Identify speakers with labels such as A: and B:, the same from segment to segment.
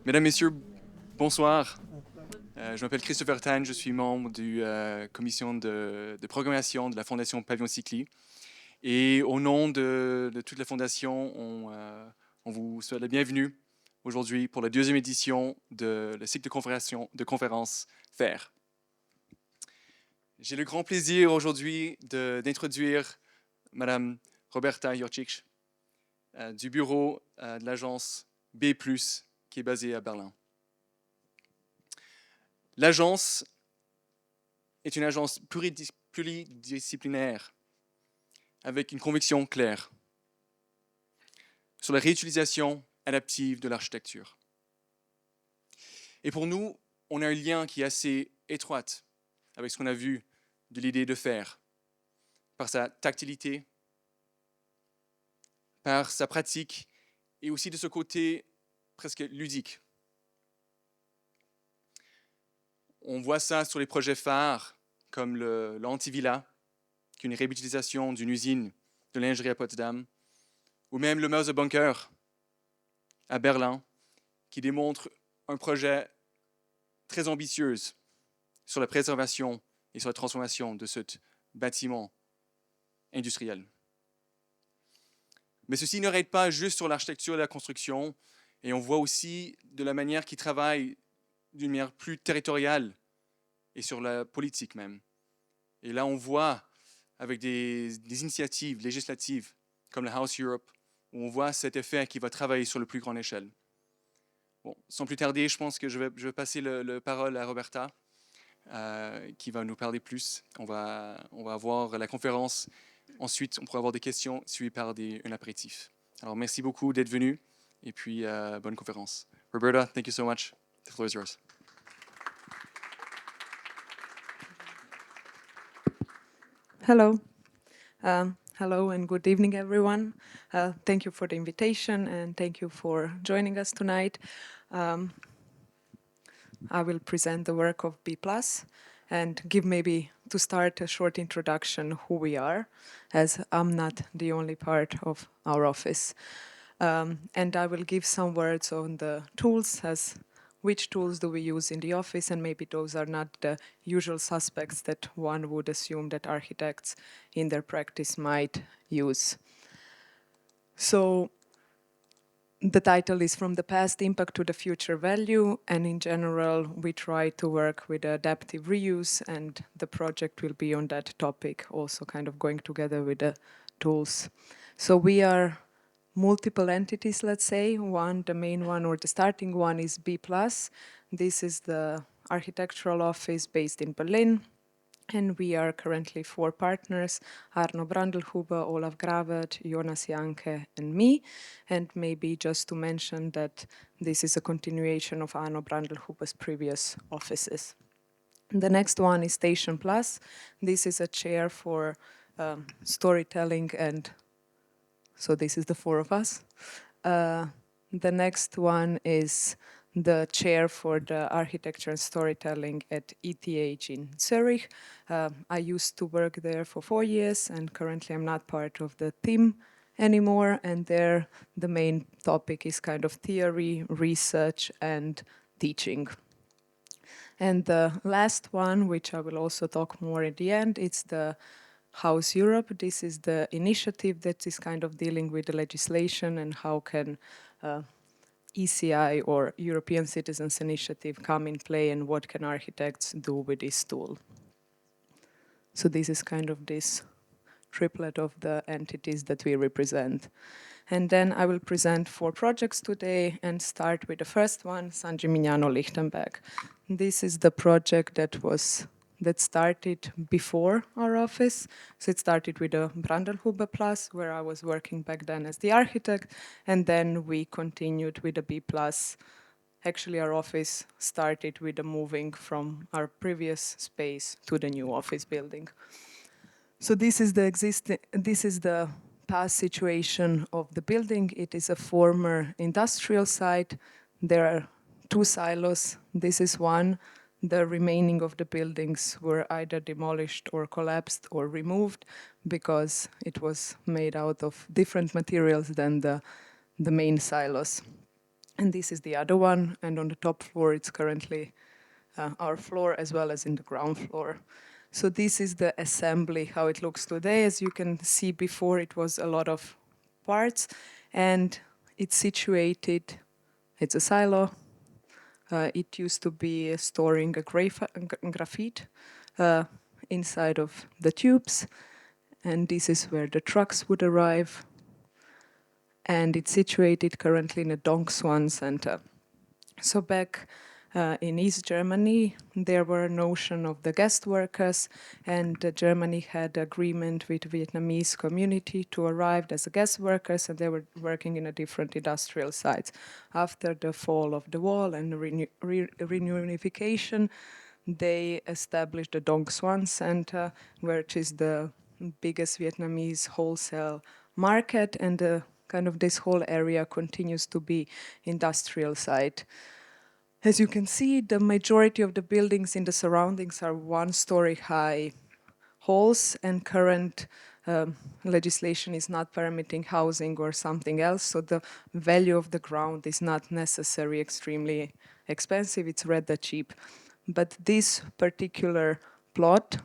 A: Mesdames, Messieurs, bonsoir. Je m'appelle Christopher Tan, je suis membre du commission de programmation de la Fondation Pavillon Cycli. Et au nom de toute la Fondation, on vous souhaite la bienvenue aujourd'hui pour la deuxième édition de le cycle de conférences Faire. J'ai le grand plaisir aujourd'hui d'introduire Madame Roberta Jurčić du bureau de l'agence bplus qui est basée à Berlin. L'agence est une agence pluridisciplinaire avec une conviction claire sur la réutilisation adaptive de l'architecture. Et pour nous, on a un lien qui est assez étroit avec ce qu'on a vu de l'idée de faire, par sa tactilité, par sa pratique et aussi de ce côté presque ludique. On voit ça sur les projets phares comme l'Antivilla, qui est une réutilisation d'une usine de lingerie à Potsdam, ou même le Bunker à Berlin, qui démontre un projet très ambitieux sur la préservation et sur la transformation de ce bâtiment industriel. Mais ceci n'arrête pas juste sur l'architecture et la construction, et on voit aussi de la manière qu'ils travaillent d'une manière plus territoriale et sur la politique même. Et là, on voit avec des initiatives législatives comme la House Europe, où on voit cet effet qui va travailler sur le plus grande échelle. Bon, sans plus tarder, je pense que je vais passer la parole à Roberta, qui va nous parler plus. On va avoir la conférence. Ensuite, on pourra avoir des questions suivies par un apéritif. Alors, merci beaucoup d'être venu et puis bonne conférence. Roberta, thank you so much. The floor is yours.
B: Hello. Hello and good evening, everyone. Thank you for the invitation and thank you for joining us tonight. I will present the work of bplus and give maybe to start a short introduction who we are, as I'm not the only part of our office. And I will give some words on the tools, as which tools do we use in the office, and maybe those are not the usual suspects that one would assume that architects in their practice might use. So the title is From the Past Impact to the Future Value, and in general we try to work with adaptive reuse, and the project will be on that topic, also kind of going together with the tools. So we are multiple entities, let's say. The main one or the starting one is bplus. This is the architectural office based in Berlin. And we are currently 4 partners: Arno Brandelhuber, Olaf Gravert, Jonas Janke, and me. And maybe just to mention that this is a continuation of Arno Brandelhuber's previous offices. The next one is Station Plus. This is a chair for storytelling, and so this is the 4 of us. The next one is the chair for the architecture and storytelling at ETH in Zurich. I used to work there for 4 years, and currently I'm not part of the team anymore. And there the main topic is kind of theory, research, and teaching. And the last one, which I will also talk more at the end, it's the House Europe. This is the initiative that is kind of dealing with the legislation and how can ECI or European Citizens Initiative come in play, and what can architects do with this tool. So this is kind of this triplet of the entities that we represent. And then I will present 4 projects today and start with the first one, San Gimignano Lichtenberg. This is the project that started before our office. So it started with a Brandelhuber Plus, where I was working back then as the architect, and then we continued with the bplus. Actually, our office started with the moving from our previous space to the new office building. So this is the past situation of the building. It is a former industrial site. There are 2 silos. This is one. the remaining of the buildings were either demolished or collapsed or removed because it was made out of different materials than the main silos. And this is the other one, and on the top floor it's currently our floor as well as in the ground floor. So this is the assembly, how it looks today. As you can see before, it was a lot of parts, and it's situated, it's a silo. It used to be storing a graphite inside of the tubes, and this is where the trucks would arrive. And it's situated currently in a Dongswan center. So back in East Germany, there were a notion of the guest workers, and Germany had agreement with Vietnamese community to arrive as guest workers, and they were working in a different industrial sites. After the fall of the wall and reunification, they established the Dong Xuan Center, which is the biggest Vietnamese wholesale market, and kind of this whole area continues to be industrial site. As you can see, the majority of the buildings in the surroundings are one-story high halls, and current legislation is not permitting housing or something else, so the value of the ground is not necessarily extremely expensive, it's rather cheap. But this particular plot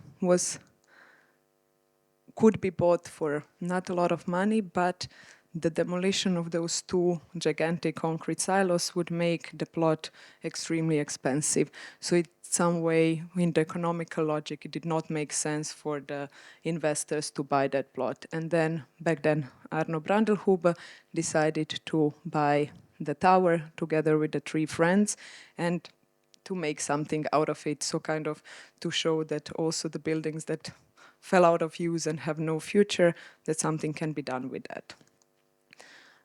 B: could be bought for not a lot of money, but the demolition of those two gigantic concrete silos would make the plot extremely expensive. So in some way, in the economical logic, it did not make sense for the investors to buy that plot. And then, back then, Arno Brandelhuber decided to buy the tower together with the three friends and to make something out of it. So kind of to show that also the buildings that fell out of use and have no future, that something can be done with that.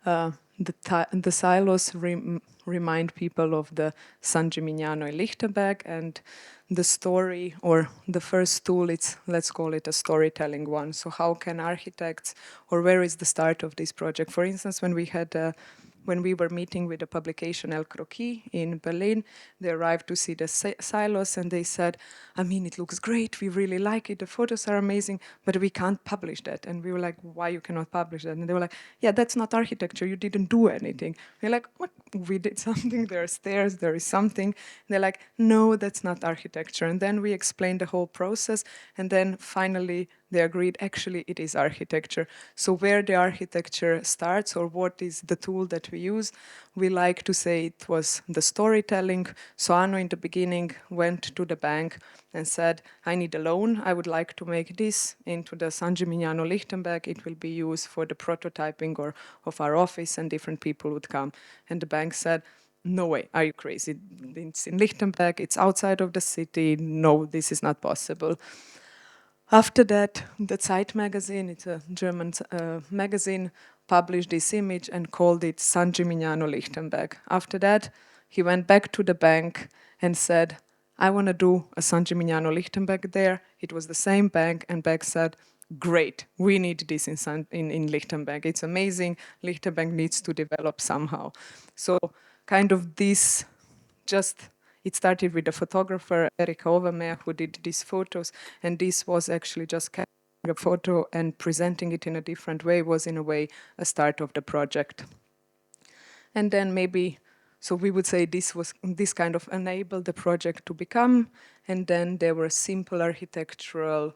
B: The silos remind people of the San Gimignano in Lichtenberg, and the story, or the first tool, let's call it a storytelling one. So how can architects, or where is the start of this project? For instance, when we were meeting with the publication El Croquis in Berlin, they arrived to see the silos and they said, I mean, it looks great, we really like it, the photos are amazing, but we can't publish that. And we were like, why you cannot publish that? And they were like, yeah, that's not architecture, you didn't do anything. We're like, what? We did something, there are stairs, there is something. And they're like, no, that's not architecture. And then we explained the whole process, and then finally they agreed, actually, it is architecture. So where the architecture starts, or what is the tool that we use, we like to say it was the storytelling. So Arno in the beginning went to the bank and said, I need a loan. I would like to make this into the San Gimignano Lichtenberg. It will be used for the prototyping or of our office, and different people would come. And the bank said, no way, are you crazy? It's in Lichtenberg, it's outside of the city. No, this is not possible. After that, the Zeit magazine, it's a German magazine, published this image and called it San Gimignano Lichtenberg. After that, he went back to the bank and said, I want to do a San Gimignano Lichtenberg there. It was the same bank, and bank said, great, we need this in Lichtenberg. It's amazing, Lichtenberg needs to develop somehow. So kind of this it started with a photographer, Erika Overmeer, who did these photos, and this was actually just capturing a photo and presenting it in a different way was in a way a start of the project. And then maybe, so we would say this kind of enabled the project to become, and then there were simple architectural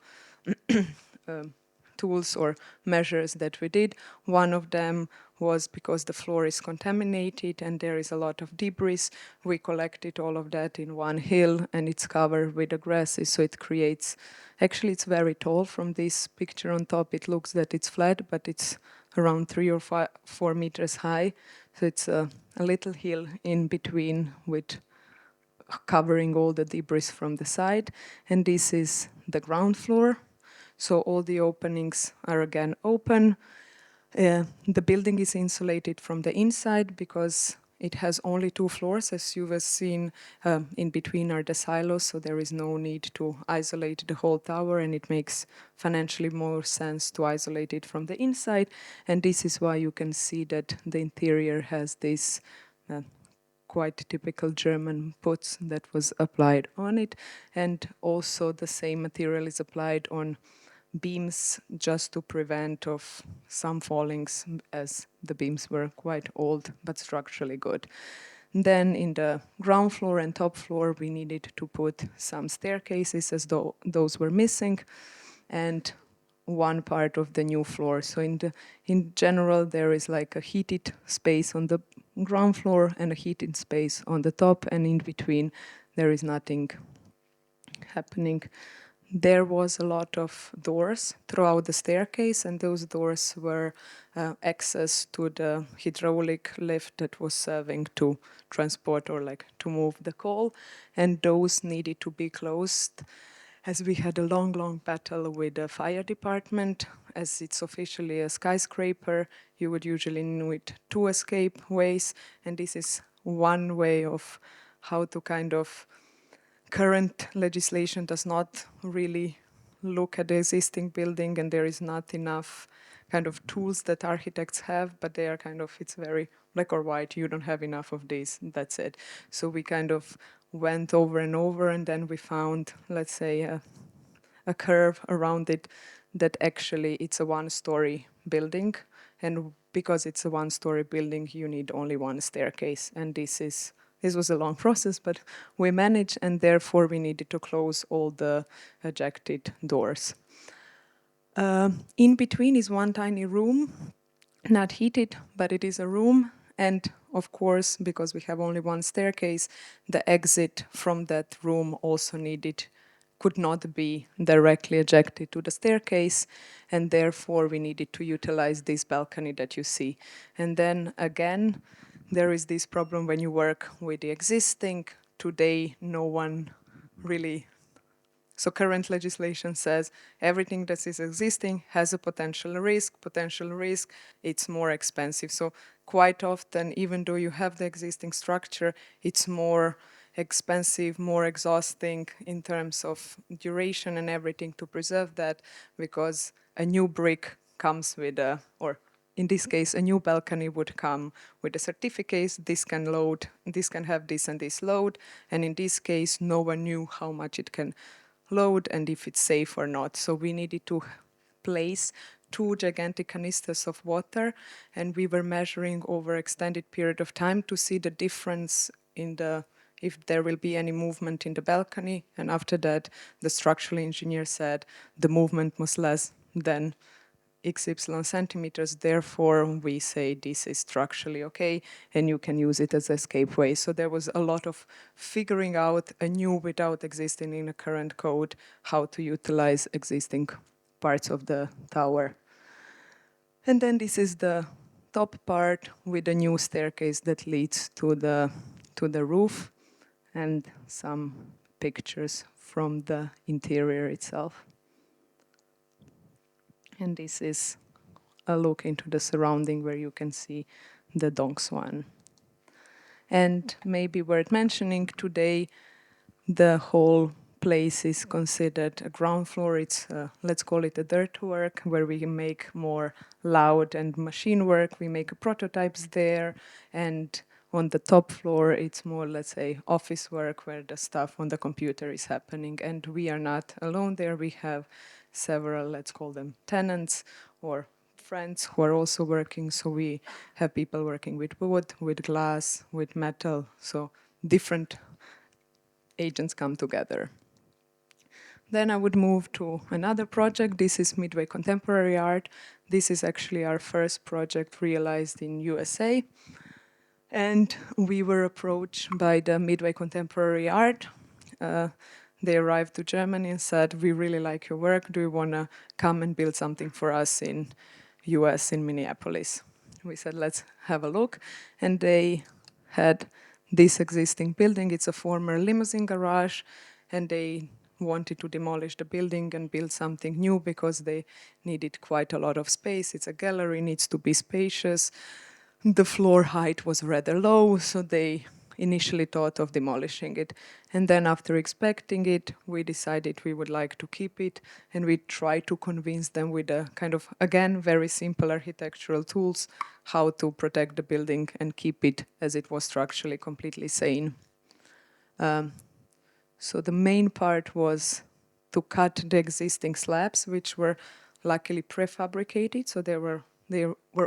B: tools or measures that we did. One of them was because the floor is contaminated and there is a lot of debris. We collected all of that in one hill, and it's covered with the grasses, so it creates, actually it's very tall from this picture on top. It looks that it's flat, but it's around 3 or 4 meters high. So it's a little hill in between with covering all the debris from the side. And this is the ground floor. So all the openings are again open. The building is insulated from the inside because it has only 2 floors, as you have seen. In between are the silos, so there is no need to isolate the whole tower, and it makes financially more sense to isolate it from the inside. And this is why you can see that the interior has this quite typical German puts that was applied on it. And also the same material is applied on beams just to prevent of some fallings, as the beams were quite old but structurally good. Then in the ground floor and top floor, we needed to put some staircases as though those were missing, and one part of the new floor. So in general, there is like a heated space on the ground floor and a heated space on the top, and in between there is nothing happening. There was a lot of doors throughout the staircase, and those doors were access to the hydraulic lift that was serving to transport or like to move the coal, and those needed to be closed as we had a long battle with the fire department. As it's officially a skyscraper, you would usually need 2 escape ways, and this is one way of how to kind of current legislation does not really look at the existing building, and there is not enough kind of tools that architects have, but they are kind of, it's very black or white, you don't have enough of this, that's it. So we kind of went over and over, and then we found, let's say, a curve around it that actually it's a 1-story building, and because it's a 1-story building, you need only 1 staircase, and this was a long process, but we managed, and therefore we needed to close all the ejected doors. In between is one tiny room, not heated, but it is a room. And of course, because we have only 1 staircase, the exit from that room also could not be directly ejected to the staircase, and therefore we needed to utilize this balcony that you see. And then again, there is this problem when you work with the existing. Today, no one really. So current legislation says everything that is existing has a potential risk. Potential risk, it's more expensive. So quite often, even though you have the existing structure, it's more expensive, more exhausting in terms of duration and everything to preserve that, because a new brick comes with in this case, a new balcony would come with a certificate. This can load, this can have this and this load. And in this case, no one knew how much it can load and if it's safe or not. So we needed to place 2 gigantic canisters of water, and we were measuring over extended period of time to see the difference in if there will be any movement in the balcony. And after that, the structural engineer said the movement was less than XY centimeters, therefore we say this is structurally okay and you can use it as escape way. So there was a lot of figuring out anew without existing in the current code how to utilize existing parts of the tower. And then this is the top part with a new staircase that leads to the roof, and some pictures from the interior itself. And this is a look into the surrounding where you can see the Dong Swan. And maybe worth mentioning today, the whole place is considered a ground floor. It's, let's call it a dirt work, where we make more loud and machine work. We make prototypes there. And on the top floor, it's more, let's say, office work, where the stuff on the computer is happening. And we are not alone there. We have several, let's call them tenants or friends who are also working. So we have people working with wood, with glass, with metal. So different agents come together. Then I would move to another project. This is Midway Contemporary Art. This is actually our first project realized in USA. And we were approached by the Midway Contemporary Art. They arrived to Germany and said, we really like your work. Do you want to come and build something for us in US, in Minneapolis? We said, let's have a look. And they had this existing building. It's a former limousine garage. And they wanted to demolish the building and build something new because they needed quite a lot of space. It's a gallery, needs to be spacious. The floor height was rather low, so they initially thought of demolishing it. And then after inspecting it, we decided we would like to keep it, and we tried to convince them with a kind of, again, very simple architectural tools, how to protect the building and keep it as it was structurally completely sane. So the main part was to cut the existing slabs, which were luckily prefabricated, so they were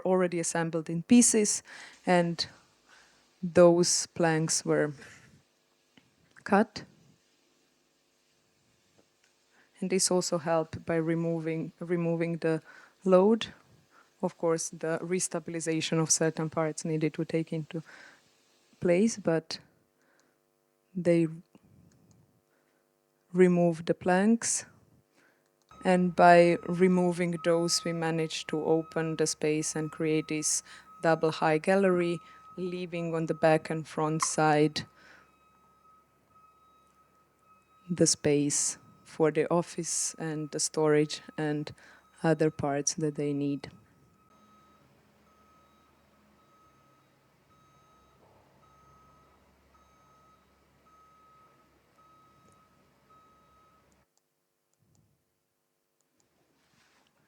B: already assembled in pieces, and those planks were cut. And this also helped by removing the load. Of course, the restabilization of certain parts needed to take into place, but they removed the planks. And by removing those, we managed to open the space and create this double high gallery, leaving on the back and front side the space for the office and the storage and other parts that they need.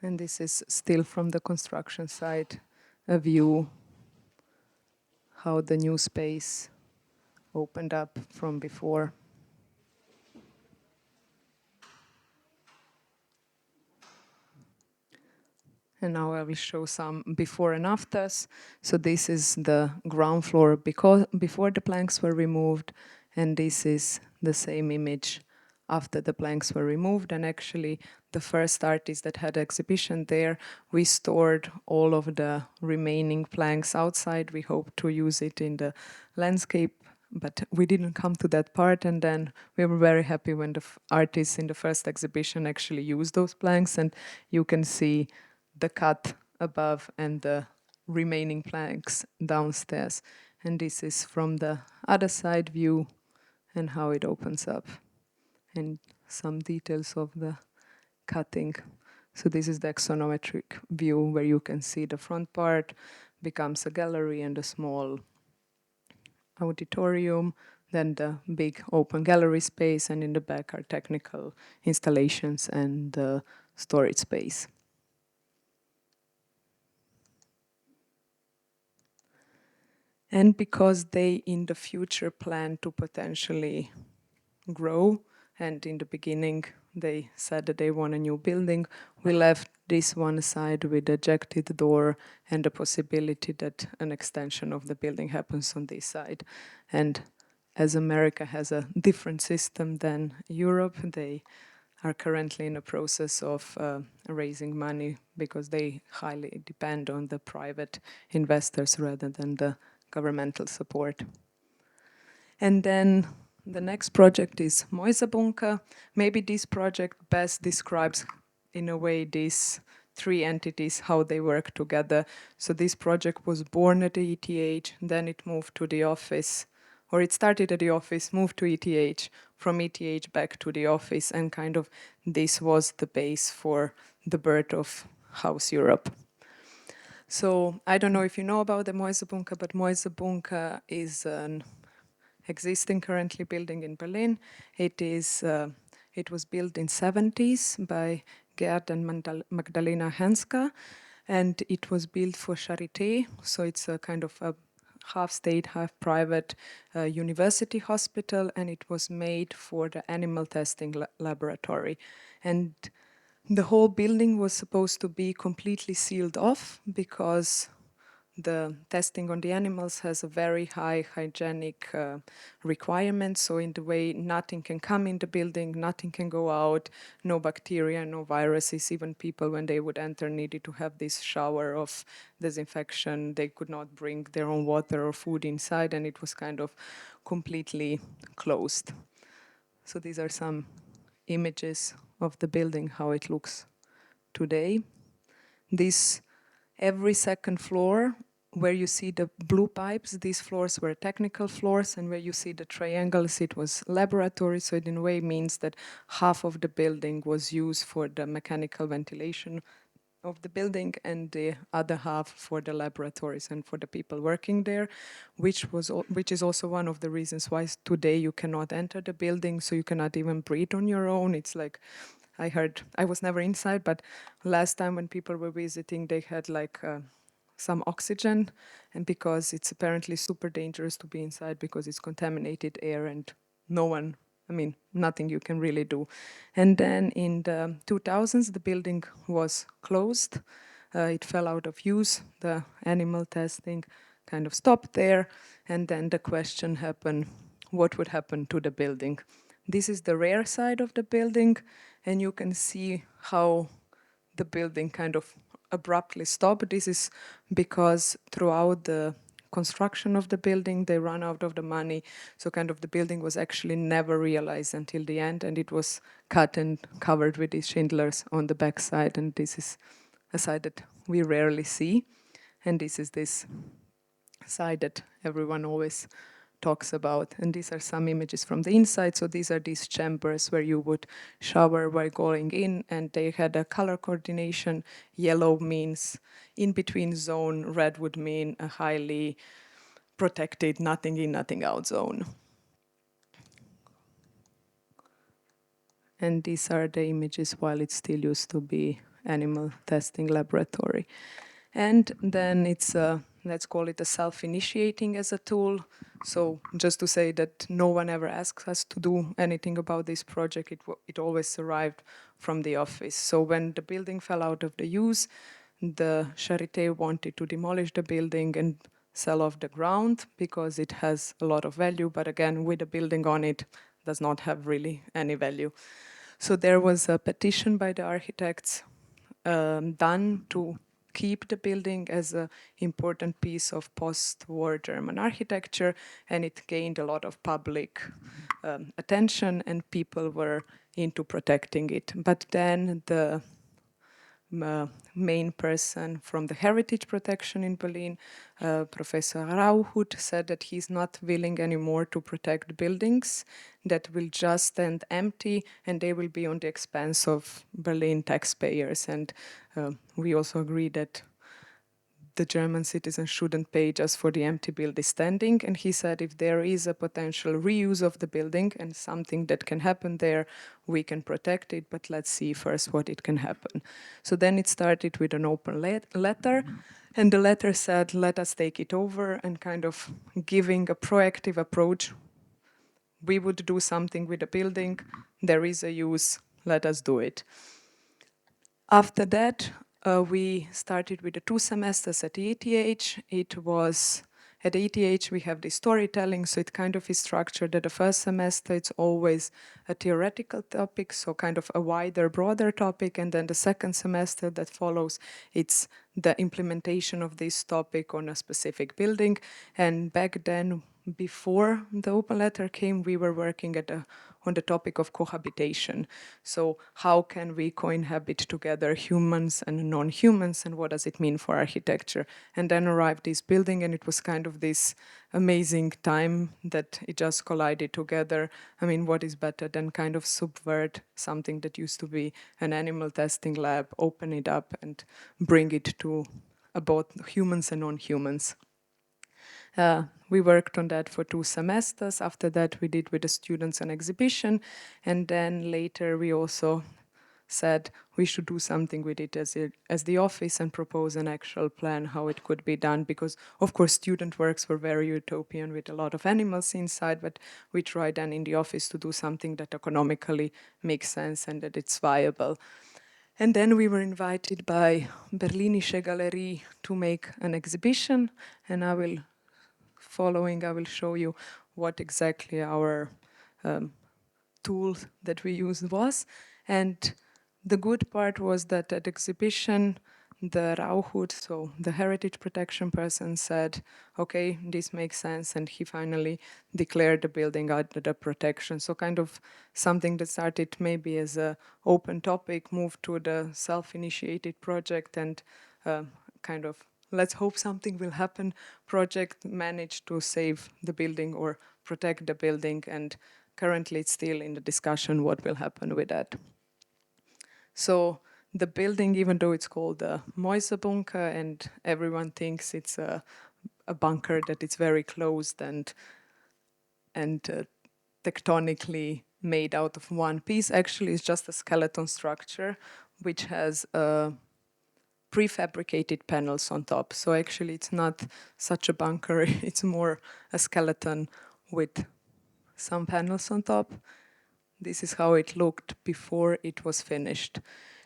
B: And this is still from the construction site, a view how the new space opened up from before. And now I will show some before and afters. So this is the ground floor before the planks were removed, and this is the same image after the planks were removed. And actually, the first artist that had exhibition there, we stored all of the remaining planks outside. We hope to use it in the landscape, but we didn't come to that part. And then we were very happy when the artists in the first exhibition actually used those planks, and you can see the cut above and the remaining planks downstairs. And this is from the other side view and how it opens up, and some details of the cutting. So this is the axonometric view where you can see the front part becomes a gallery and a small auditorium, then the big open gallery space, and in the back are technical installations and the storage space. And because they in the future plan to potentially grow, and in the beginning they said that they want a new building, we left this one side with a jacketed door and the possibility that an extension of the building happens on this side. And as America has a different system than Europe, they are currently in a process of raising money because they highly depend on the private investors rather than the governmental support. And then the next project is Mäusebunker. Maybe this project best describes in a way these three entities, how they work together. So this project was born at the ETH, then it moved to the office, or it started at the office, moved to ETH, from ETH back to the office, and kind of this was the base for the birth of House Europe. So I don't know if you know about the Mäusebunker, but Mäusebunker is an existing currently building in Berlin. It was built in 70s by Gerd and Magdalena Henska, and it was built for Charité, so it's a kind of a half state, half private university hospital, and it was made for the animal testing laboratory. And the whole building was supposed to be completely sealed off because the testing on the animals has a very high hygienic requirement. So in the way, nothing can come in the building, nothing can go out, no bacteria, no viruses. Even people, when they would enter, needed to have this shower of disinfection. They could not bring their own water or food inside, and it was kind of completely closed. So these are some images of the building, how it looks today. This every second floor where you see the blue pipes, these floors were technical floors, and where you see the triangles, it was laboratory. So it in a way means that half of the building was used for the mechanical ventilation of the building, and the other half for the laboratories and for the people working there, which is also one of the reasons why today you cannot enter the building, so you cannot even breathe on your own. It's like, I heard, I was never inside, but last time when people were visiting, they had like some oxygen, and because it's apparently super dangerous to be inside because it's contaminated air and nothing you can really do. And then in the 2000s, the building was closed. It fell out of use. The animal testing kind of stopped there. And then the question happened, what would happen to the building? This is the rear side of the building, and you can see how the building kind of abruptly stopped. This is because throughout the construction of the building, they ran out of the money. So kind of the building was actually never realized until the end, and it was cut and covered with these shingles on the back side. And this is a side that we rarely see. And this is this side that everyone always talks about. And these are some images from the inside. So these are these chambers where you would shower while going in, and they had a color coordination. Yellow means in between zone, red would mean a highly protected, nothing in, nothing out zone. And these are the images while it still used to be animal testing laboratory. And then it's let's call it a self-initiating as a tool. So just to say that no one ever asks us to do anything about this project, it always arrived from the office. So when the building fell out of the use, the Charité wanted to demolish the building and sell off the ground because it has a lot of value, but again, with a building on it, does not have really any value. So there was a petition by the architects done to keep the building as an important piece of post-war German architecture, and it gained a lot of public attention, and people were into protecting it. But then the main person from the heritage protection in Berlin, Professor Rauhut, said that he's not willing anymore to protect buildings that will just stand empty, and they will be on the expense of Berlin taxpayers. And we also agree that the German citizens shouldn't pay just for the empty building standing. And he said if there is a potential reuse of the building and something that can happen there, we can protect it, but let's see first what it can happen. So then it started with an open letter, and the letter said, let us take it over, and kind of giving a proactive approach. We would do something with the building, there is a use, let us do it. After that, we started with the 2 semesters at the ETH. It was, at the ETH we have the storytelling, so it kind of is structured that the first semester it's always a theoretical topic, so kind of a wider, broader topic, and then the second semester that follows, it's the implementation of this topic on a specific building. And back then, before the open letter came, we were working on the topic of cohabitation. So how can we coinhabit together humans and non-humans, and what does it mean for architecture? And then arrived this building, and it was kind of this amazing time that it just collided together. I mean, what is better than kind of subvert something that used to be an animal testing lab, open it up and bring it to both humans and non-humans. We worked on that for 2 semesters. After that, we did with the students an exhibition. And then later, we also said we should do something with it as the office and propose an actual plan how it could be done. Because, of course, student works were very utopian with a lot of animals inside, but we tried then in the office to do something that economically makes sense and that it's viable. And then we were invited by Berlinische Galerie to make an exhibition, and I will show you what exactly our tool that we used was. And the good part was that at exhibition, the Rauhut, so the heritage protection person, said, okay, this makes sense, and he finally declared the building under the protection. So kind of something that started maybe as an open topic, moved to the self-initiated project, and kind of let's hope something will happen project managed to save the building or protect the building, and currently it's still in the discussion what will happen with that. So the building, even though it's called a Mäusebunker and everyone thinks it's a bunker that is very closed and tectonically made out of one piece, actually it's just a skeleton structure which has prefabricated panels on top. So actually it's not such a bunker, it's more a skeleton with some panels on top. This is how it looked before it was finished.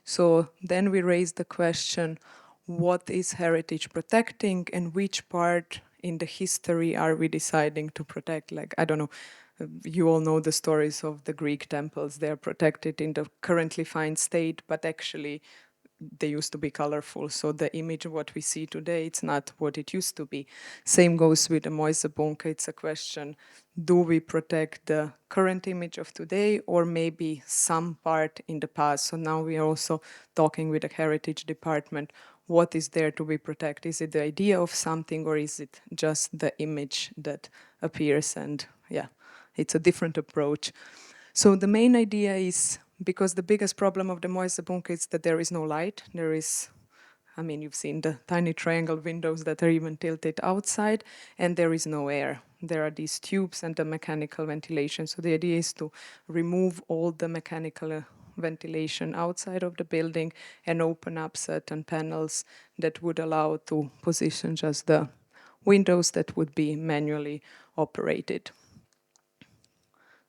B: So then we raised the question, what is heritage protecting and which part in the history are we deciding to protect? Like, I don't know, you all know the stories of the Greek temples. They're protected in the currently fine state, but actually they used to be colorful. So the image of what we see today, it's not what it used to be. Same goes with the Mäusebunker. It's a question, do we protect the current image of today or maybe some part in the past? So now we are also talking with the heritage department, what is there to be protected? Is it the idea of something or is it just the image that appears? And yeah, it's a different approach. So the main idea is, because the biggest problem of the Mäusebunker is that there is no light. There is, I mean, you've seen the tiny triangle windows that are even tilted outside, and there is no air. There are these tubes and the mechanical ventilation. So the idea is to remove all the mechanical ventilation outside of the building and open up certain panels that would allow to position just the windows that would be manually operated.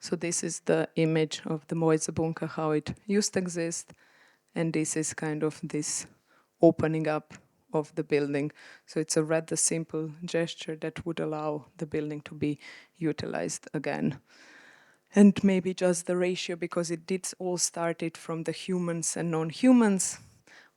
B: So this is the image of the Mäusebunker, how it used to exist. And this is kind of this opening up of the building. So it's a rather simple gesture that would allow the building to be utilized again. And maybe just the ratio, because it did all started from the humans and non-humans.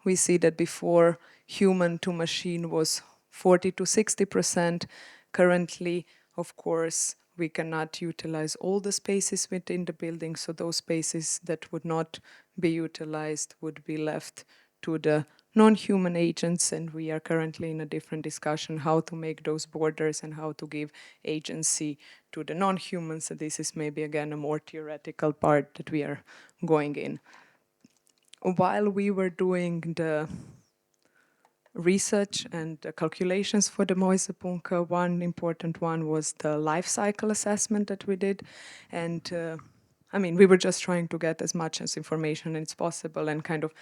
B: We see that before human to machine was 40 to 60%. Currently, of course, we cannot utilize all the spaces within the building, so those spaces that would not be utilized would be left to the non-human agents, and we are currently in a different discussion how to make those borders and how to give agency to the non-humans. So this is maybe again a more theoretical part that we are going in. While we were doing the research and the calculations for the Mäusebunker, one important one was the life cycle assessment that we did. And I mean, we were just trying to get as much as information as possible and kind of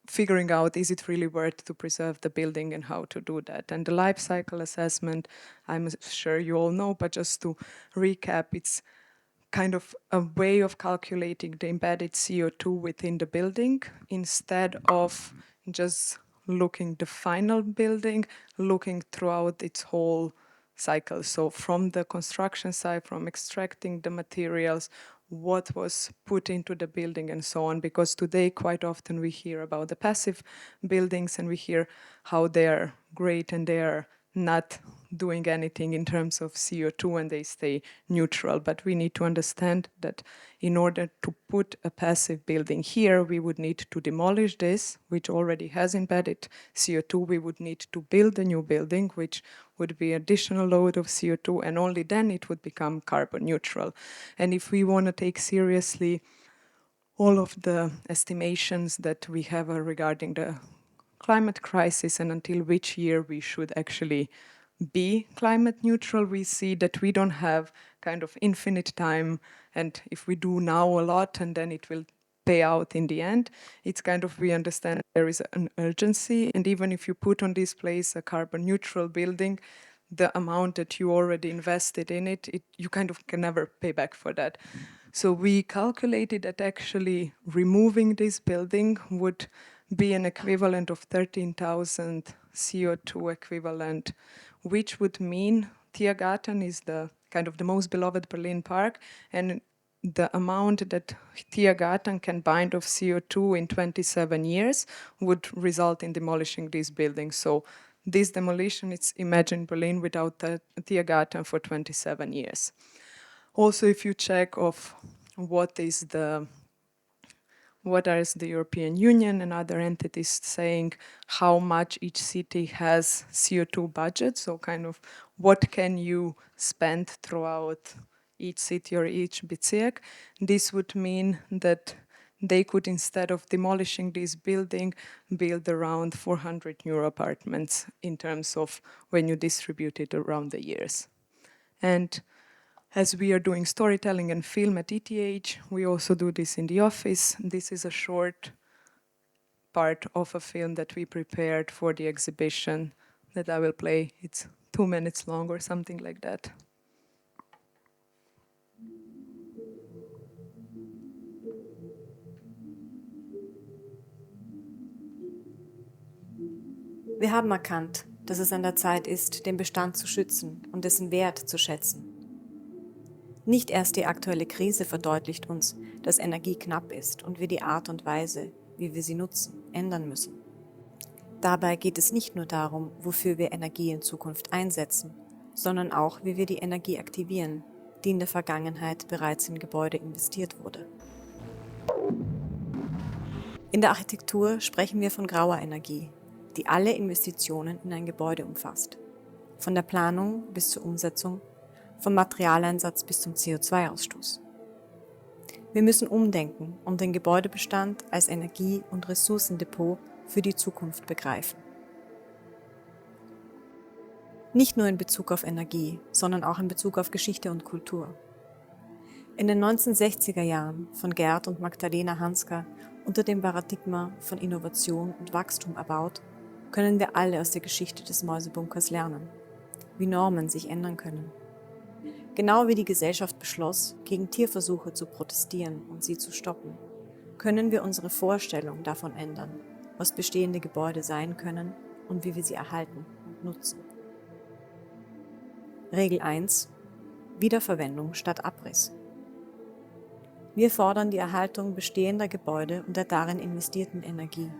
B: figuring out, is it really worth to preserve the building and how to do that? And the life cycle assessment, I'm sure you all know, but just to recap, it's kind of a way of calculating the embedded CO2 within the building instead of just looking the final building, looking throughout its whole cycle. So from the construction side, from extracting the materials, what was put into the building and so on, because today quite often we hear about the passive buildings and we hear how they are great and they are not doing anything in terms of CO2 and they stay neutral. But we need to understand that in order to put a passive building here, we would need to demolish this, which already has embedded CO2. We would need to build a new building, which would be additional load of CO2, and only then it would become carbon neutral. And if we want to take seriously all of the estimations that we have regarding the climate crisis and until which year we should actually be climate neutral, we see that we don't have kind of infinite time, and if we do now a lot and then it will pay out in the end, it's kind of, we understand there is an urgency, and even if you put on this place a carbon neutral building, the amount that you already invested in it, you kind of can never pay back for that. So we calculated that actually removing this building would be an equivalent of 13,000 CO2 equivalent, which would mean Tiergarten is the kind of the most beloved Berlin park, and the amount that Tiergarten can bind of CO2 in 27 years would result in demolishing this building. So this demolition, it's imagine Berlin without the Tiergarten for 27 years. Also, if you check of what is the European Union and other entities saying how much each city has CO2 budget, so kind of what can you spend throughout each city or each Bezirk, this would mean that they could, instead of demolishing this building, build around 400 new apartments in terms of when you distribute it around the years. And as we are doing storytelling and film at ETH, we also do this in the office. This is a short part of a film that we prepared for the exhibition that I will play. It's 2 minutes long or something like that.
C: Wir haben erkannt, dass es an der Zeit ist, den Bestand zu schützen und dessen Wert zu schätzen. Nicht erst die aktuelle Krise verdeutlicht uns, dass Energie knapp ist und wir die Art und Weise, wie wir sie nutzen, ändern müssen. Dabei geht es nicht nur darum, wofür wir Energie in Zukunft einsetzen, sondern auch, wie wir die Energie aktivieren, die in der Vergangenheit bereits in Gebäude investiert wurde. In der Architektur sprechen wir von grauer Energie, die alle Investitionen in ein Gebäude umfasst. Von der Planung bis zur Umsetzung, vom Materialeinsatz bis zum CO2-Ausstoß. Wir müssen umdenken und den Gebäudebestand als Energie- und Ressourcendepot für die Zukunft begreifen. Nicht nur in Bezug auf Energie, sondern auch in Bezug auf Geschichte und Kultur. In den 1960er Jahren von Gerd und Magdalena Hanska unter dem Paradigma von Innovation und Wachstum erbaut, können wir alle aus der Geschichte des Mäusebunkers lernen, wie Normen sich ändern können. Genau wie die Gesellschaft beschloss, gegen Tierversuche zu protestieren und sie zu stoppen, können wir unsere Vorstellung davon ändern, was bestehende Gebäude sein können und wie wir sie erhalten und nutzen. Regel 1: Wiederverwendung statt Abriss. Wir fordern die Erhaltung bestehender Gebäude und der darin investierten Energie.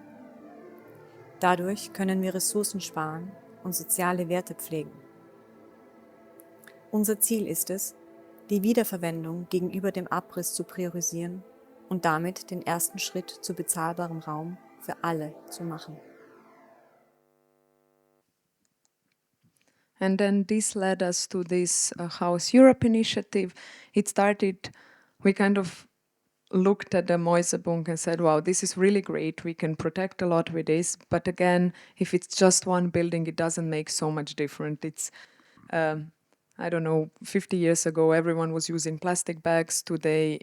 C: Dadurch können wir Ressourcen sparen und soziale Werte pflegen. Unser Ziel ist es, die Wiederverwendung gegenüber dem Abriss zu priorisieren und damit den ersten Schritt zu bezahlbarem Raum für alle zu machen.
B: And then this led us to this House Europe initiative. It started, we kind of looked at the Mäusebunk and said, wow, this is really great. We can protect a lot with this. But again, if it's just one building, it doesn't make so much difference. It's, I don't know, 50 years ago, everyone was using plastic bags. Today,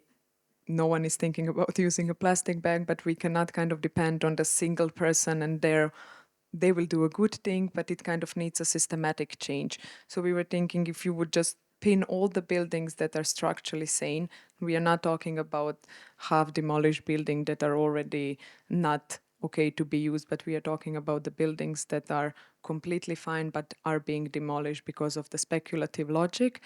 B: no one is thinking about using a plastic bag, but we cannot kind of depend on the single person and they will do a good thing, but it kind of needs a systematic change. So we were thinking if you would just pin all the buildings that are structurally sane, we are not talking about half-demolished buildings that are already not okay to be used, but we are talking about the buildings that are completely fine but are being demolished because of the speculative logic,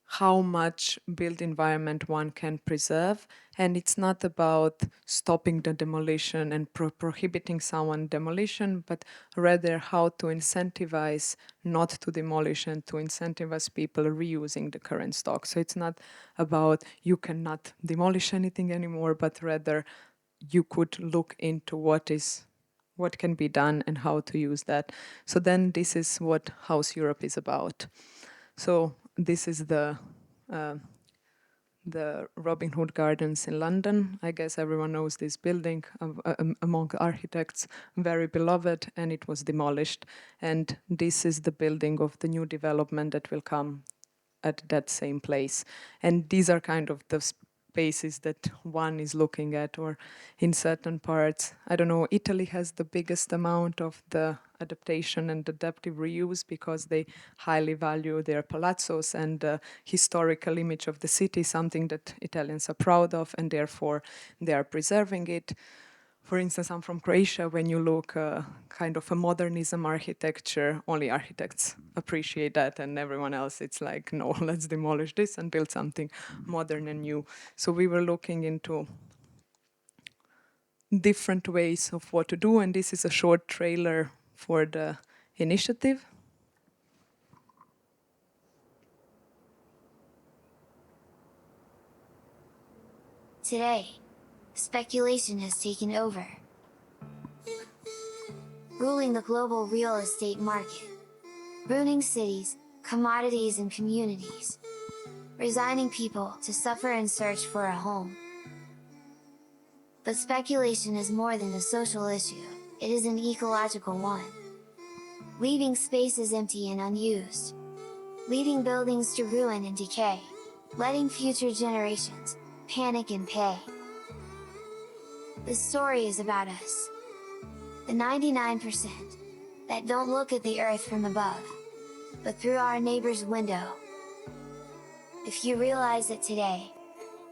B: how much built environment one can preserve. And it's not about stopping the demolition and prohibiting someone demolition, but rather how to incentivize not to demolish and to incentivize people reusing the current stock. So it's not about you cannot demolish anything anymore, but rather you could look into what can be done and how to use that. So then this is what House Europe is about. So this is the Robin Hood Gardens in London. I guess everyone knows this building among architects, very beloved, and it was demolished. And this is the building of the new development that will come at that same place. And these are kind of the spaces that one is looking at, or in certain parts. I don't know, Italy has the biggest amount of the adaptation and adaptive reuse because they highly value their palazzos and the historical image of the city, something that Italians are proud of, and therefore they are preserving it. For instance, I'm from Croatia. When you look kind of a modernism architecture, only architects appreciate that, and everyone else, it's like, no, let's demolish this and build something modern and new. So we were looking into different ways of what to do, and this is a short trailer for the initiative.
D: Today, speculation has taken over, ruling the global real estate market, ruining cities, commodities, and communities, resigning people to suffer in search for a home. But speculation is more than a social issue, it is an ecological one. Leaving spaces empty and unused. Leaving buildings to ruin and decay. Letting future generations panic and pay. This story is about us. The 99% that don't look at the earth from above, but through our neighbor's window. If you realize it today,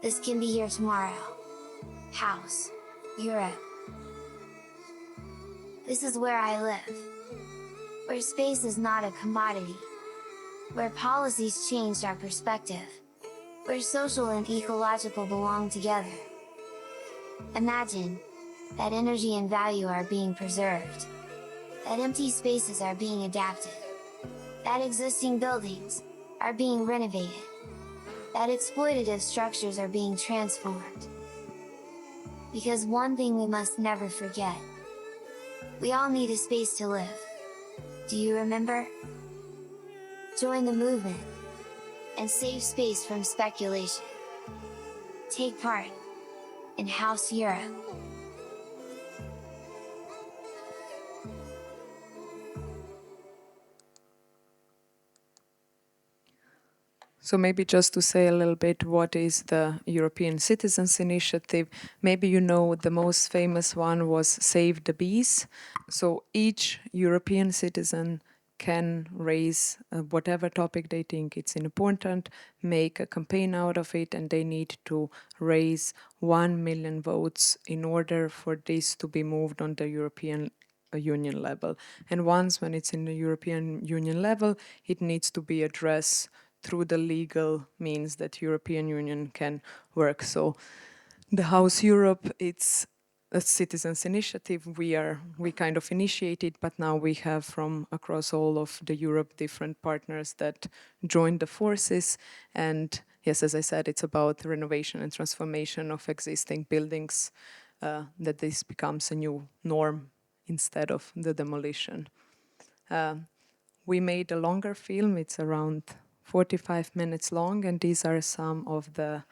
D: this can be here tomorrow. House, Europe. This is where I live. Where space is not a commodity. Where policies changed our perspective. Where social and ecological belong together. Imagine that energy and value are being preserved. That empty spaces are being adapted. That existing buildings are being renovated. That exploitative structures are being transformed. Because one thing we must never forget. We all need a space to live. Do you remember? Join the movement and save space from speculation. Take part in House Europe.
B: So maybe just to say a little bit what is the European Citizens Initiative. Maybe you know the most famous one was Save the Bees. So each European citizen can raise whatever topic they think it's important, make a campaign out of it, and they need to raise 1 million votes in order for this to be moved on the European Union level. And once when it's in the European Union level, it needs to be addressed through the legal means that European Union can work. So the House Europe, it's a citizens initiative. We kind of initiated, but now we have from across all of the Europe different partners that joined the forces. And yes, as I said, it's about renovation and transformation of existing buildings, that this becomes a new norm instead of the demolition. We made a longer film. It's around 45 minutes long, and these are some of the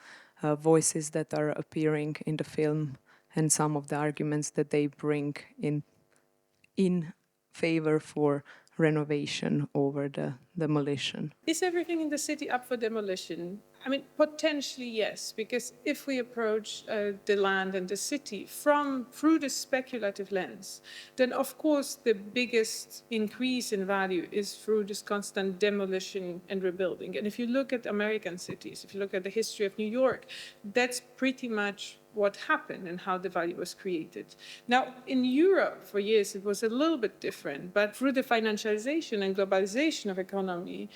B: voices that are appearing in the film and some of the arguments that they bring in favor for renovation over the demolition.
E: Is everything in the city up for demolition? I mean, potentially yes, because if we approach the land and the city through the speculative lens, then of course the biggest increase in value is through this constant demolition and rebuilding. And if you look at American cities, if you look at the history of New York, that's pretty much what happened and how the value was created. Now, in Europe, for years, it was a little bit different, but through the financialization and globalization of economy,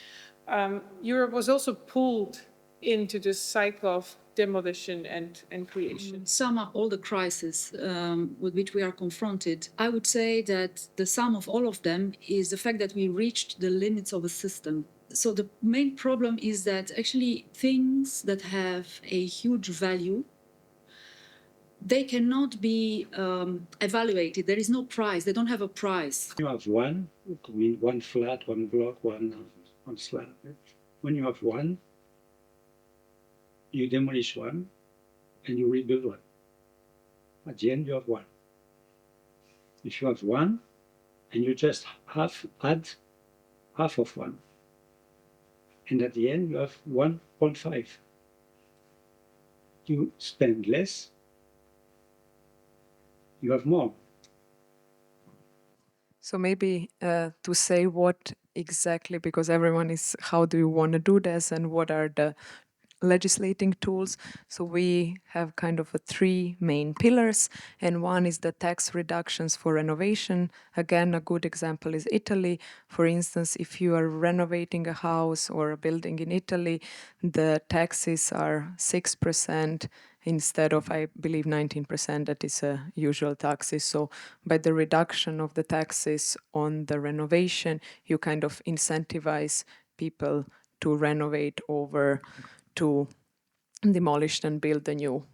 E: Europe was also pulled into this cycle of demolition and creation.
F: Sum up all the crises with which we are confronted, I would say that the sum of all of them is the fact that we reached the limits of a system. So the main problem is that actually things that have a huge value, they cannot be evaluated. There is no price. They don't have a price.
G: You have one, it could mean one flat, one block, one slab. When you have one, you demolish one and you rebuild one. At the end, you have one. If you have one and you just add half of one, and at the end, you have 1.5. You spend less, you have more.
B: So maybe to say what exactly, because everyone is, how do you want to do this and what are the legislating tools? So we have kind of 3 main pillars, and one is the tax reductions for renovation. Again, a good example is Italy. For instance, if you are renovating a house or a building in Italy, the taxes are 6% instead of, I believe, 19% that is usual taxes. So by the reduction of the taxes on the renovation, you kind of incentivize people to renovate over to demolish and build anew.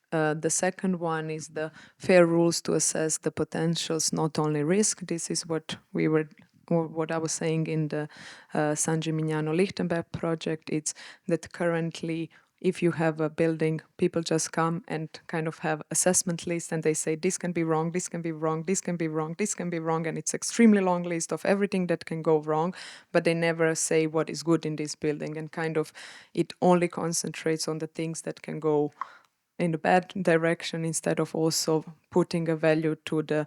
B: The second one is the fair rules to assess the potentials, not only risk. This is what I was saying in the San Gimignano Lichtenberg project. It's that currently if you have a building, people just come and kind of have assessment lists, and they say this can be wrong, this can be wrong, this can be wrong, this can be wrong, and it's extremely long list of everything that can go wrong, but they never say what is good in this building, and kind of it only concentrates on the things that can go in the bad direction instead of also putting a value to the,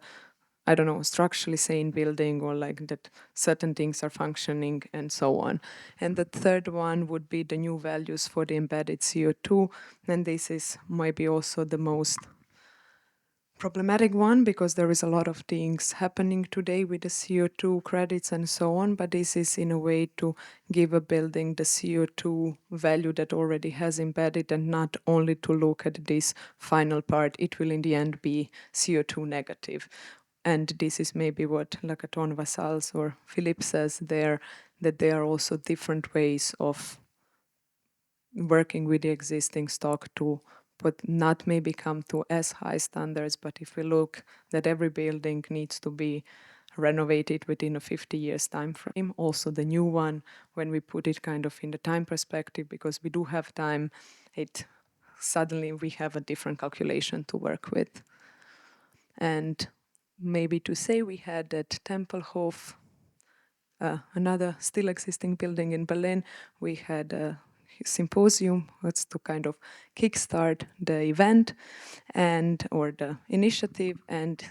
B: I don't know, structurally sane building, or like that certain things are functioning and so on. And the third one would be the new values for the embedded CO2. And this is maybe also the most problematic one, because there is a lot of things happening today with the CO2 credits and so on, but this is in a way to give a building the CO2 value that already has embedded, and not only to look at this final part. It will in the end be CO2 negative. And this is maybe what Lacaton, Vassals or Philippe says there, that there are also different ways of working with the existing stock to but not maybe come to as high standards. But if we look that every building needs to be renovated within a 50 years time frame, also the new one, when we put it kind of in the time perspective, because we do have time, it suddenly we have a different calculation to work with. And maybe to say we had at Tempelhof, another still existing building in Berlin, we had a symposium. That's to kind of kickstart the event and or the initiative. And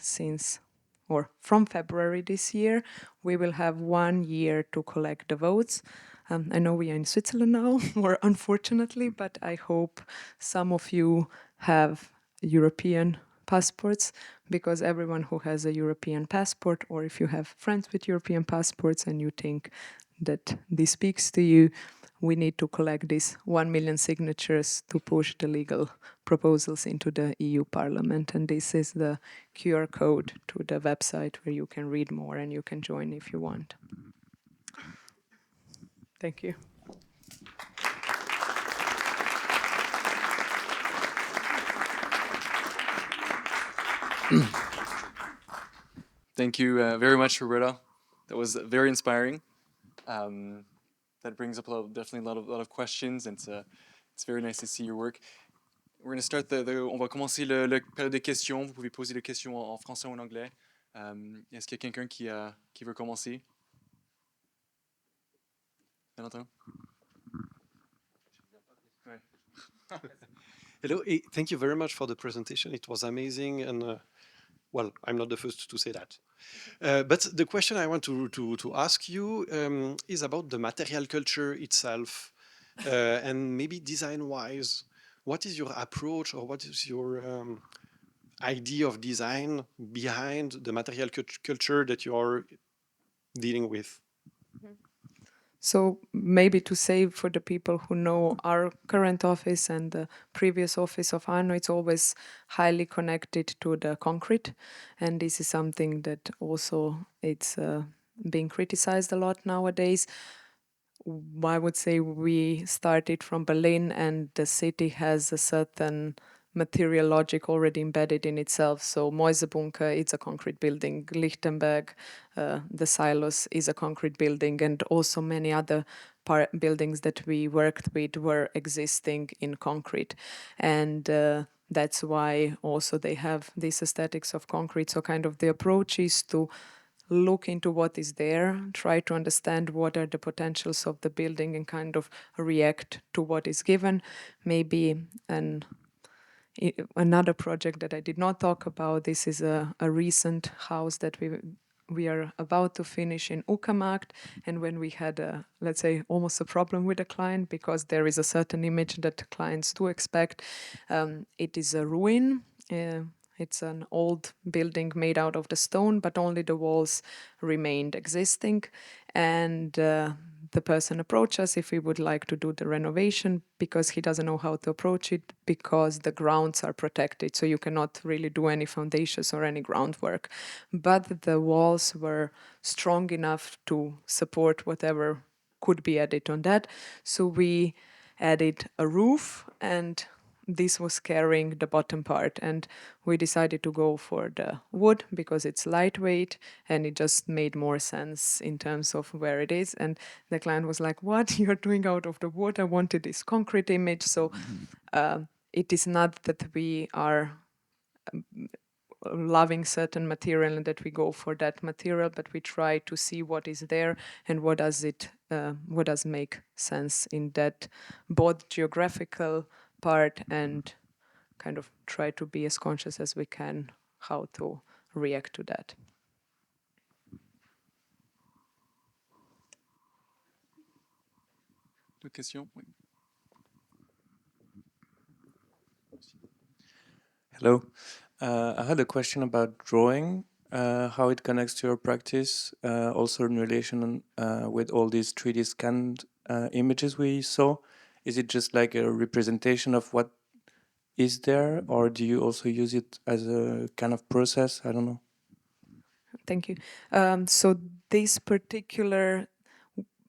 B: from February this year, we will have 1 year to collect the votes. I know we are in Switzerland now, or unfortunately, but I hope some of you have European passports, because everyone who has a European passport, or if you have friends with European passports and you think that this speaks to you, we need to collect these 1 million signatures to push the legal proposals into the EU Parliament. And this is the QR code to the website where you can read more and you can join if you want. Thank you.
A: Thank you very much, Roberta. That was very inspiring. That brings up definitely a lot of questions, and it's very nice to see your work. We're going to start on va commencer la période des questions. Vous pouvez poser des questions en français ou en anglais. Est-ce qu'il y a quelqu'un qui veut commencer? Valentin?
H: Hello, thank you very much for the presentation. It was amazing, and well, I'm not the first to say that. But the question I want to ask you is about the material culture itself, and maybe design-wise. What is your approach, or what is your idea of design behind the material culture that you are dealing with?
B: So maybe to say for the people who know our current office and the previous office of Arno, it's always highly connected to the concrete. And this is something that also it's being criticized a lot nowadays. I would say we started from Berlin, and the city has a certain material logic already embedded in itself. So Mäusebunker, it's a concrete building. Lichtenberg, the silos, is a concrete building, and also many other buildings that we worked with were existing in concrete. And that's why also they have this aesthetics of concrete. So kind of the approach is to look into what is there, try to understand what are the potentials of the building, and kind of react to what is given. Maybe another project that I did not talk about, this is a recent house that we are about to finish in Uckermarkt, and when we had let's say almost a problem with the client, because there is a certain image that clients do expect. It is a ruin. It's an old building made out of the stone, but only the walls remained existing. And the person approached us if we would like to do the renovation, because he doesn't know how to approach it, because the grounds are protected. So you cannot really do any foundations or any groundwork. But the walls were strong enough to support whatever could be added on that. So we added a roof, and this was carrying the bottom part, and we decided to go for the wood because it's lightweight and it just made more sense in terms of where it is. And the client was like, what you're doing out of the wood? I wanted this concrete image. So it is not that we are loving certain material and that we go for that material, but we try to see what is there and what does make sense in that both geographical part, and kind of try to be as conscious as we can how to react to that.
A: D'autres questions? Oui.
I: Hello. I had a question about drawing, how it connects to your practice, also in relation with all these 3D scanned images we saw. Is it just like a representation of what is there, or do you also use it as a kind of process? I don't know.
B: Thank you. So this particular,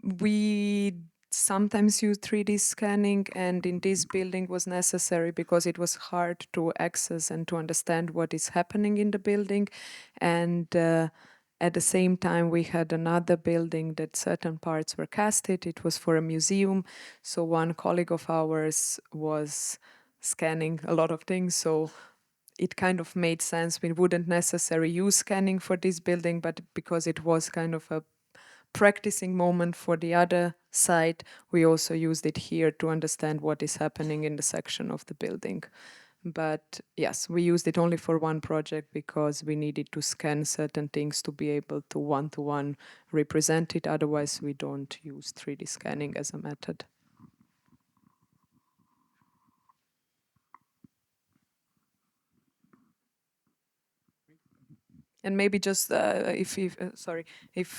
B: we sometimes use 3D scanning, and in this building was necessary because it was hard to access and to understand what is happening in the building. And at the same time, we had another building that certain parts were casted. It was for a museum. So one colleague of ours was scanning a lot of things. So it kind of made sense. We wouldn't necessarily use scanning for this building, but because it was kind of a practicing moment for the other side, we also used it here to understand what is happening in the section of the building. But yes, we used it only for one project because we needed to scan certain things to be able to one-to-one represent it. Otherwise, we don't use 3D scanning as a method. And maybe just if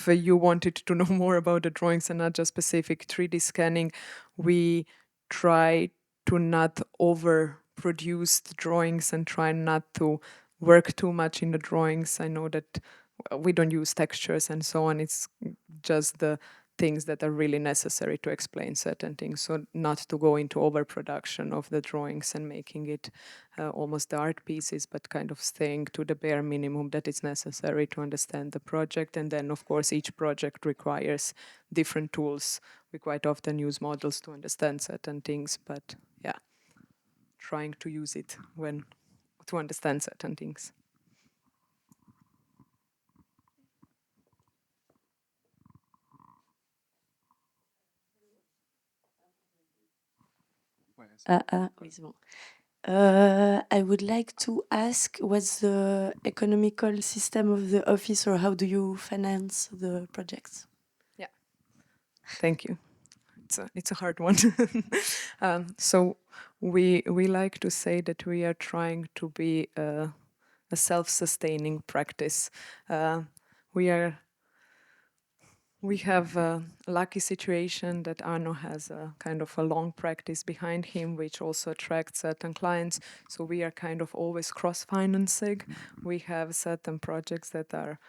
B: you wanted to know more about the drawings and not just specific 3D scanning, we try to not overproduce the drawings and try not to work too much in the drawings. I know that we don't use textures and so on. It's just the things that are really necessary to explain certain things. So not to go into overproduction of the drawings and making it almost the art pieces, but kind of staying to the bare minimum that is necessary to understand the project. And then, of course, each project requires different tools. We quite often use models to understand certain things, but yeah, trying to use it to understand certain things.
J: Oui, c'est bon. I would like to ask, what's the economical system of the office, or how do you finance the projects?
B: Yeah, thank you. It's a hard one. So we like to say that we are trying to be a self-sustaining practice. We have a lucky situation that Arno has a kind of a long practice behind him, which also attracts certain clients. So we are kind of always cross-financing. We have certain projects that are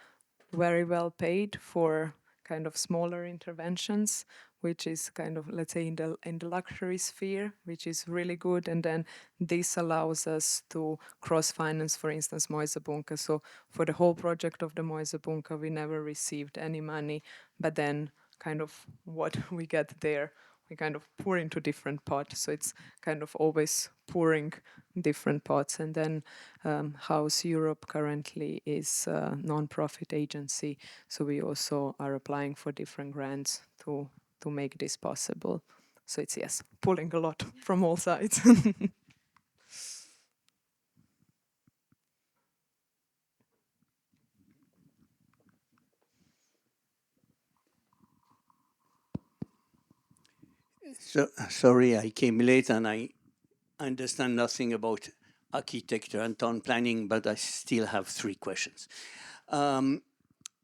B: very well paid for kind of smaller interventions, which is kind of, let's say, in the luxury sphere, which is really good. And then this allows us to cross-finance, for instance, Mäusebunker. So for the whole project of the Mäusebunker, we never received any money, but then kind of what we get there, we kind of pour into different pots. So it's kind of always pouring different pots. And then House Europe currently is a non-profit agency. So we also are applying for different grants to make this possible. So it's, yes, pulling a lot from all sides.
K: So, sorry, I came late and I understand nothing about architecture and town planning, but I still have 3 questions.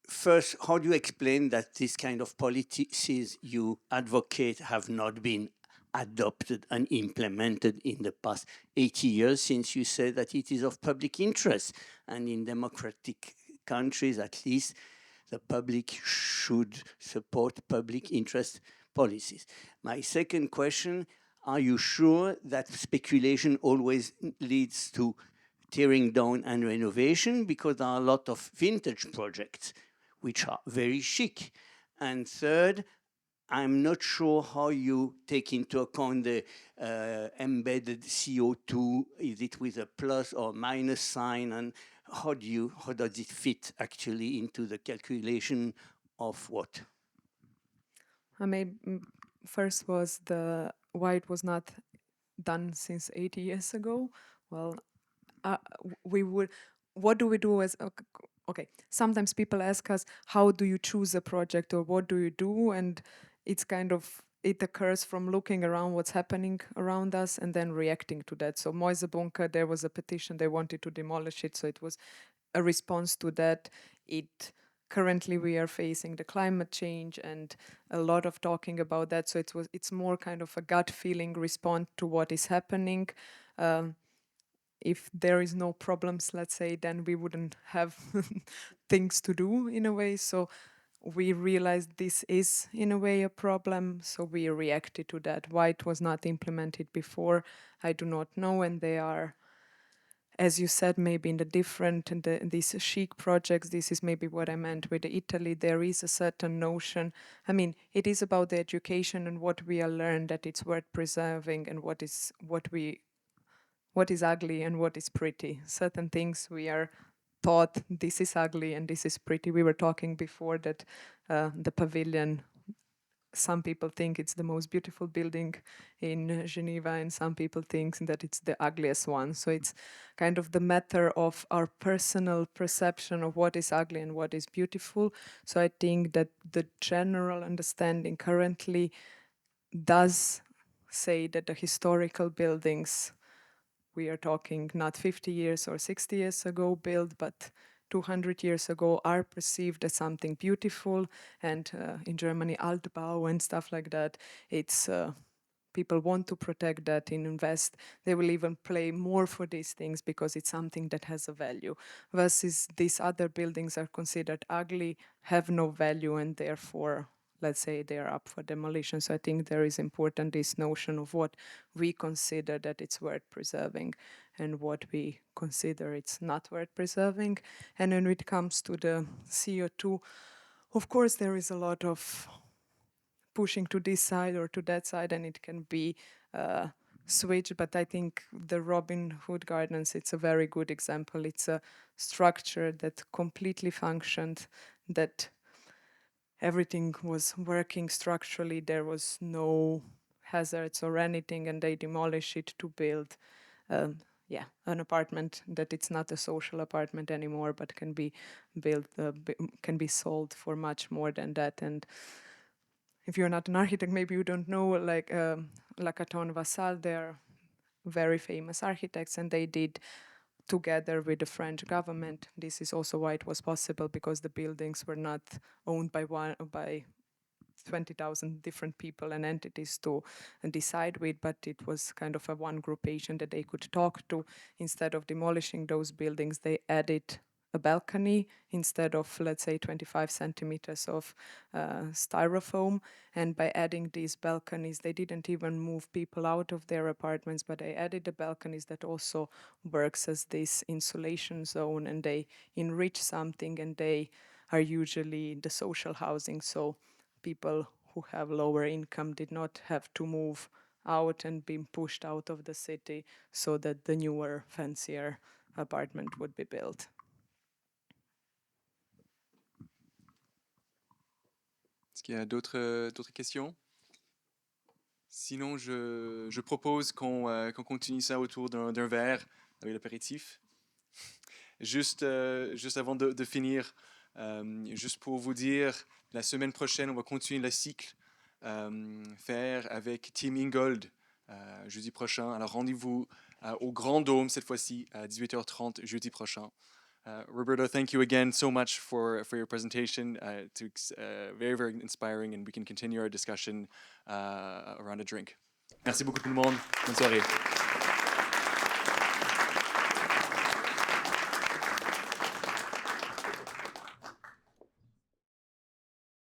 K: First, how do you explain that this kind of policies you advocate have not been adopted and implemented in the past 80 years, since you say that it is of public interest, and in democratic countries, at least, the public should support public interest policies? My second question, are you sure that speculation always leads to tearing down and renovation? Because there are a lot of vintage projects which are very chic. And third, I'm not sure how you take into account the embedded CO2. Is it with a plus or minus sign? And how does it fit actually into the calculation of what?
B: First was why it was not done since 80 years ago. Well, what do we do as, okay, sometimes people ask us, how do you choose a project or what do you do? And it's it occurs from looking around what's happening around us and then reacting to that. So Mäusebunker, there was a petition, they wanted to demolish it, so it was a response to that. Currently we are facing the climate change and a lot of talking about that, so it's more kind of a gut feeling response to what is happening. If there is no problems, let's say, then we wouldn't have things to do in a way. So we realized this is in a way a problem, so we reacted to that. Why it was not implemented before, I do not know. And they are, as you said, maybe in the different, these chic projects, this is maybe what I meant with Italy, there is a certain notion. I mean, it is about the education and what we are learned, that it's worth preserving, and what is ugly and what is pretty. Certain things we are taught, this is ugly and this is pretty. We were talking before that the pavilion, some people think it's the most beautiful building in Geneva and some people think that it's the ugliest one. So it's kind of the matter of our personal perception of what is ugly and what is beautiful. So I think that the general understanding currently does say that the historical buildings, we are talking not 50 years or 60 years ago built, but 200 years ago, are perceived as something beautiful. And in Germany, Altbau and stuff like that, it's people want to protect that and invest. They will even pay more for these things because it's something that has a value. Versus these other buildings are considered ugly, have no value, and therefore, let's say, they are up for demolition. So I think there is important this notion of what we consider that it's worth preserving and what we consider it's not worth preserving. And when it comes to the CO2, of course, there is a lot of pushing to this side or to that side, and it can be switched. But I think the Robin Hood Gardens, it's a very good example. It's a structure that completely functioned, that everything was working structurally, there was no hazards or anything, and they demolished it to build an apartment that it's not a social apartment anymore, but can be built, can be sold for much more than that. And if you're not an architect, maybe you don't know, like Lacaton Vassal, they're very famous architects, and they did together with the French government. This is also why it was possible, because the buildings were not owned by 20,000 different people and entities to decide with, but it was kind of a one groupation that they could talk to. Instead of demolishing those buildings, they added a balcony instead of, let's say, 25 centimeters of styrofoam. And by adding these balconies, they didn't even move people out of their apartments, but they added the balconies that also works as this insulation zone, and they enrich something, and they are usually the social housing. So people who have lower income did not have to move out and be pushed out of the city so that the newer, fancier apartment would be built.
A: Est-ce qu'il y a d'autres questions? Sinon, je propose qu'on continue ça autour d'un verre avec l'apéritif. Juste avant de finir, juste pour vous dire, la semaine prochaine, on va continuer le cycle faire avec Team Ingold jeudi prochain. Alors rendez-vous au Grand Dôme cette fois-ci à 18h30 jeudi prochain. Roberta, thank you again so much for your presentation. It's very, very inspiring, and we can continue our discussion around a drink. Merci beaucoup tout le monde. Bonne soirée.